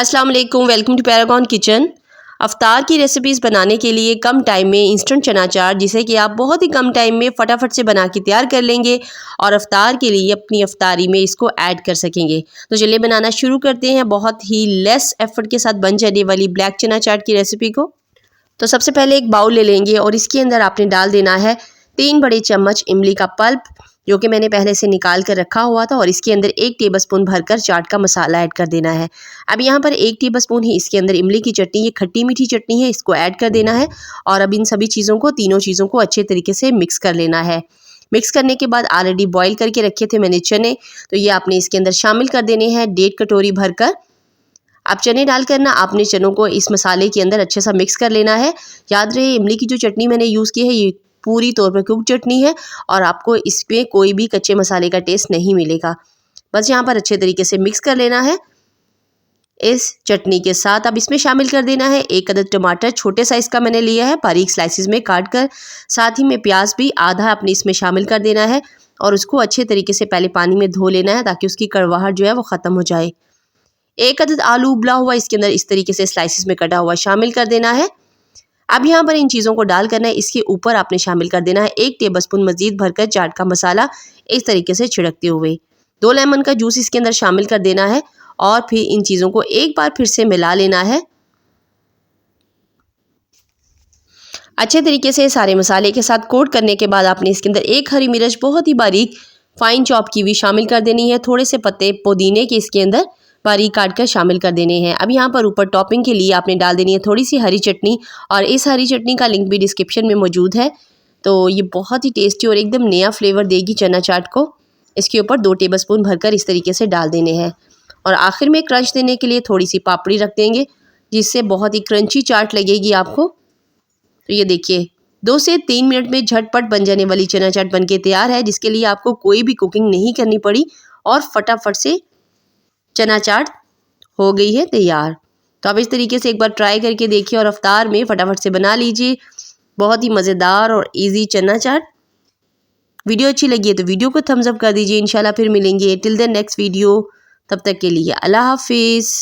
अस्सलाम वालेकुम, welcome to Paragon kitchen. अफ्तार की रेसिपीज़ बनाने के लिए कम टाइम में इंस्टेंट चना चाट, जिसे कि आप बहुत ही कम टाइम में फटाफट से बना के तैयार कर लेंगे और अफ्तार के लिए अपनी अफ्तारी में इसको ऐड कर सकेंगे। तो चलिए बनाना शुरू करते हैं बहुत ही लेस एफर्ट के साथ बन जाने वाली ब्लैक चना चाट की रेसिपी को। तो सबसे पहले एक बाउल ले लेंगे और इसके अंदर आपने डाल देना है 3 बड़े चम्मच इमली का पल्प, जो कि मैंने पहले से निकाल कर रखा हुआ था, और इसके अंदर 1 टेबलस्पून भरकर चाट का मसाला ऐड कर देना है। अब यहाँ पर 1 टेबलस्पून ही इसके अंदर इमली की चटनी, ये खट्टी मीठी चटनी है, इसको ऐड कर देना है। और अब इन सभी चीज़ों को, तीनों चीज़ों को अच्छे तरीके से मिक्स कर लेना है। मिक्स करने के बाद ऑलरेडी बॉईल करके रखे थे मैंने चने, तो ये आपने इसके अंदर शामिल कर देने हैं 1.5 कटोरी भरकर। अब चने डालकर ना आपने चनों को इस मसाले के अंदर अच्छे सा मिक्स कर लेना है। याद रहे, इमली की जो चटनी मैंने यूज़ की है ये पूरी तौर पर कुक चटनी है और आपको इसमें कोई भी कच्चे मसाले का टेस्ट नहीं मिलेगा। बस यहाँ पर अच्छे तरीके से मिक्स कर लेना है इस चटनी के साथ। अब इसमें शामिल कर देना है 1 अदद टमाटर, छोटे साइज़ का मैंने लिया है, बारीक स्लाइसिस में काट कर। साथ ही में प्याज भी आधा अपने इसमें शामिल कर देना है और उसको अच्छे तरीके से पहले पानी में धो लेना है ताकि उसकी कड़वाहट जो है वो ख़त्म हो जाए। 1 अदद आलू उबला हुआ इसके अंदर इस तरीके से स्लाइसिस में कटा हुआ शामिल कर देना है। अब यहाँ पर इन चीज़ों को डाल करना है, इसके ऊपर आपने शामिल कर देना है 1 टेबलस्पून मज़ीद भरकर चाट का मसाला, इस तरीके से छिड़कते हुए 2 लेमन का जूस इसके अंदर शामिल कर देना है और फिर इन चीज़ों को एक बार फिर से मिला लेना है। अच्छे तरीके से सारे मसाले के साथ कोट करने के बाद आपने इसके अंदर 1 हरी मिर्च बहुत ही बारीक फाइन चॉप की हुई शामिल कर देनी है। थोड़े से पत्ते पुदीने के इसके अंदर बारीक काट कर शामिल कर देने हैं। अब यहाँ पर ऊपर टॉपिंग के लिए आपने डाल देनी है थोड़ी सी हरी चटनी, और इस हरी चटनी का लिंक भी डिस्क्रिप्शन में मौजूद है। तो ये बहुत ही टेस्टी और एकदम नया फ्लेवर देगी चना चाट को। इसके ऊपर 2 टेबलस्पून भरकर इस तरीके से डाल देने हैं और आखिर में क्रंच देने के लिए थोड़ी सी पापड़ी रख देंगे, जिससे बहुत ही क्रंची चाट लगेगी आपको। तो ये देखिए 2 से 3 मिनट में झटपट बन जाने वाली चना चाट बनके तैयार है, जिसके लिए आपको कोई भी कुकिंग नहीं करनी पड़ी और फटाफट से चना चाट हो गई है तैयार। तो आप इस तरीके से एक बार ट्राई करके देखिए और अफ्तार में फटाफट से बना लीजिए बहुत ही मज़ेदार और इजी चना चाट। वीडियो अच्छी लगी है तो वीडियो को थम्स अप कर दीजिए। इंशाल्लाह फिर मिलेंगे टिल द नेक्स्ट वीडियो, तब तक के लिए अल्लाह हाफिज़।